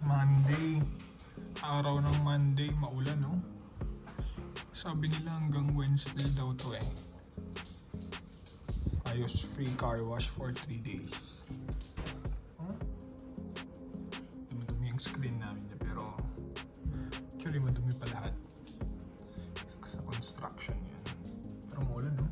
Monday. Araw ng Monday, maulan, no? Sabi nila hanggang Wednesday daw to eh. Ayos, free car wash for 3 days. Huh? Dumi-dumi yung screen namin eh, pero actually madumi pa lahat. Sa construction yan. Pero maulan, no?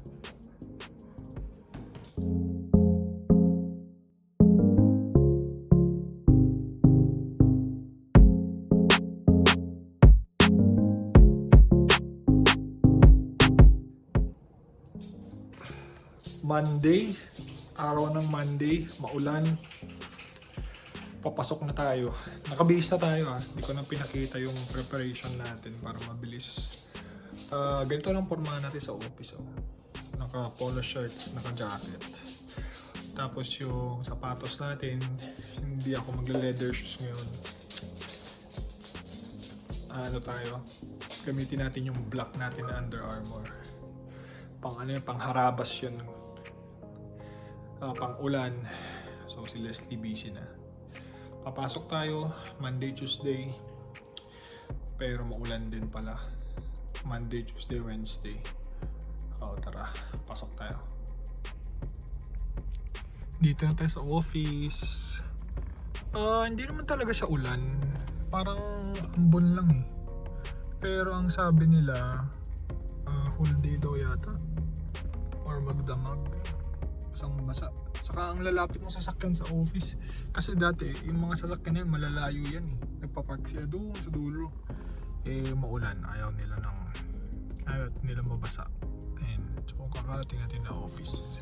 Monday, araw ng Monday, maulan. Papasok na tayo. Nakabihis na tayo ha. Hindi ko na pinakita yung preparation natin para mabilis. Ganito lang forma natin sa office. Oh. Naka polo shirts, naka jacket. Tapos yung sapatos natin, hindi ako magla-leather shoes ngayon. Ano tayo? Gamitin natin yung black natin na Under Armour. Pang ano yun, pang harabas yun. Pang ulan. So si Leslie busy na. Papasok tayo Monday, Tuesday. Pero maulan din pala. Monday, Tuesday, Wednesday. Tara, pasok tayo. Dito na tayo sa office. Hindi naman talaga siya ulan. Parang ambon lang eh. Pero ang sabi nila, whole day daw yata. Or magdamag. Basang basa. Saka ang lalapit ng sasakyan sa office. Kasi dati, yung mga sasakyan na yun, malalayo yan eh. Nagpapark sila doon sa dulo. Maulan. Ayaw nila mabasa. Ayun. So, kakarating natin na office.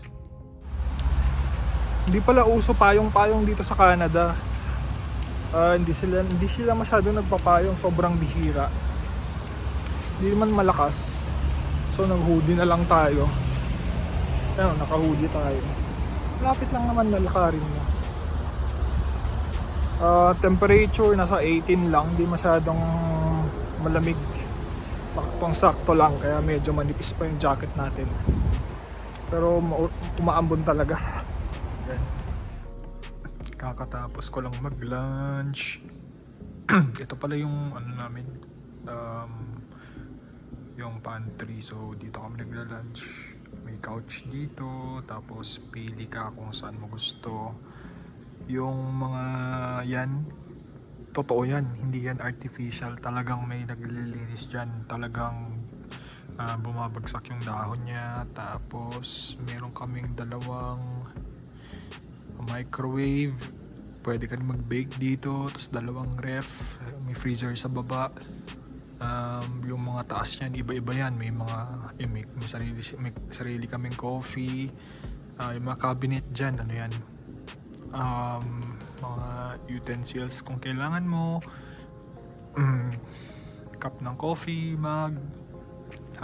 Hindi pala uso payong-payong dito sa Canada. Hindi sila masyadong nagpapayong. Sobrang bihira. Hindi naman malakas. So, nag-hoodie na lang tayo. Ayun, naka-hoodie tayo. Lapit lang naman lalakarin mo. Temperature nasa 18 lang, di masyadong malamig. Saktong-sakto lang, kaya medyo manipis pa yung jacket natin. Pero umaambon talaga. Yan. Kakatapos ko lang mag-lunch. Ito pala yung ano namin, yung pantry. So dito kami nagla-lunch. May couch dito, tapos pili ka kung saan mo gusto. Yung mga yan, totoo yan, hindi yan artificial. Talagang may naglilinis dyan. Talagang bumabagsak yung dahon niya. Tapos meron kaming dalawang microwave. Pwede ka rin mag-bake dito. Tapos dalawang ref. May freezer sa baba. Yung mga taas niyan, iba-iba yan. May mga may sarili kaming coffee. Yung mga cabinet dyan, ano yan, mga utensils kung kailangan mo. Cup ng coffee, mug,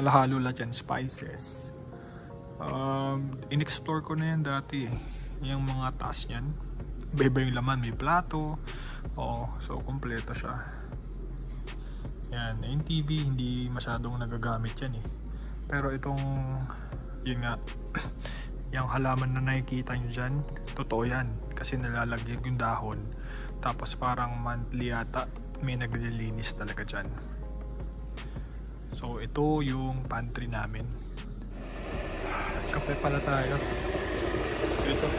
halahalo lahat yan, spices. In-explore ko na yan dati eh. Yung mga taas niyan, iba-iba yung laman. May plato. So kompleto siya. Yan, yung TV hindi masyadong nagagamit yan eh. Pero itong, yun nga, yung halaman na nakikita nyo dyan, totoo yan. Kasi nalalagyan yung dahon. Tapos parang monthly yata, may naglilinis talaga dyan. So ito yung pantry namin. Kape pala tayo. Ito.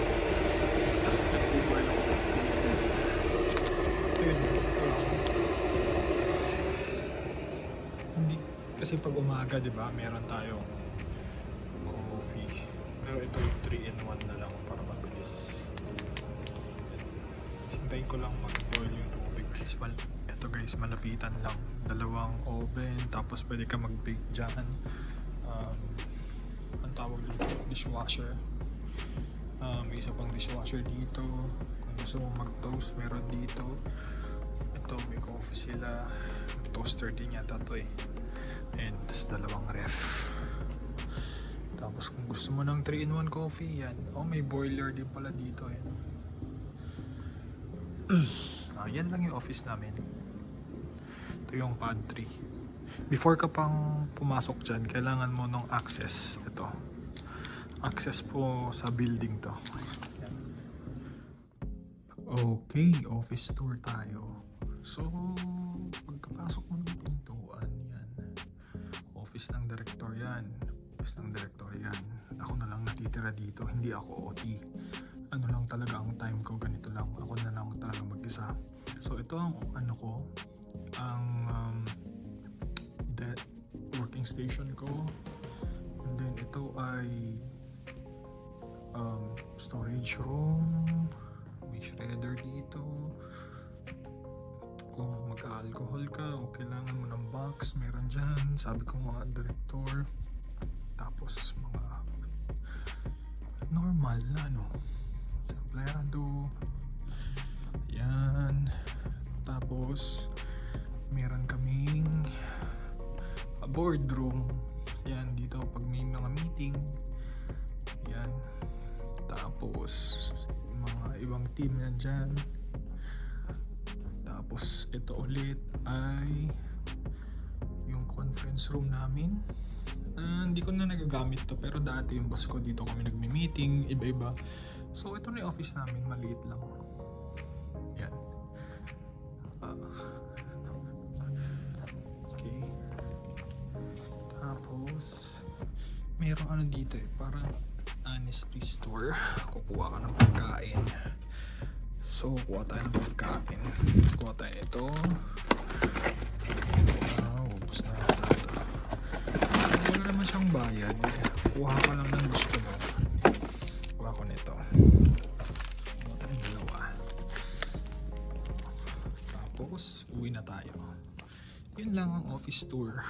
Kasi pag umaga, di ba, meron tayong coffee. Pero ito yung 3-in-1 na lang para mabilis. Hintayin ko lang mag-boil yung tubig. Ito guys, malapitan lang. Dalawang oven, tapos pwede ka mag-bake dyan. Ang tawag dito, dishwasher. May isa pang dishwasher dito. Kung gusto mo mag-toast, meron dito. Ito, may coffee sila. Toaster din yata to eh. And tas dalawang ref. Tapos kung gusto mo ng 3-in-1 coffee, yan. May boiler din pala dito eh. Yan lang yung office namin. Ito yung pantry. Before ka pang pumasok dyan, kailangan mo ng access. Ito. Access po sa building to. Okay, office tour tayo. So, pagkapasok mo ng pintuan, yan. Office ng direktor yan. Office ng direktor yan. Ako na lang natitira dito, hindi ako OT. Ano lang talaga ang time ko, ganito lang. Ako na lang talaga mag-isa. So, ito ang ano ko, ang working station ko. And then, ito ay storage room. May shredder dito. Kung mag-alcohol ka o kailangan mo ng box, meron dyan. Sabi ko mga director. Tapos mga normal na ano, empleyado. Yan. Tapos meron kaming boardroom. Yan, dito pag may mga meeting. Yan. Tapos mga ibang team yan dyan. Tapos ito ulit ay yung conference room namin. Hindi ko na nagagamit to, pero dati yung boss ko dito kami nagmi-meeting, iba-iba. So ito na yung office namin, maliit lang. Yan. Okay. Tapos mayroong ano dito eh, parang honesty store. Kukuha ka ng pagkain. So, kuha tayo ng pagkain. Kuha tayo ito. Ubus na ito. Wala naman siyang bayad. Kuha ka lang ng gusto mo. Kuha ko nito. Kuha tayo dalawa. Tapos, uwi na tayo. Yun lang ang office tour.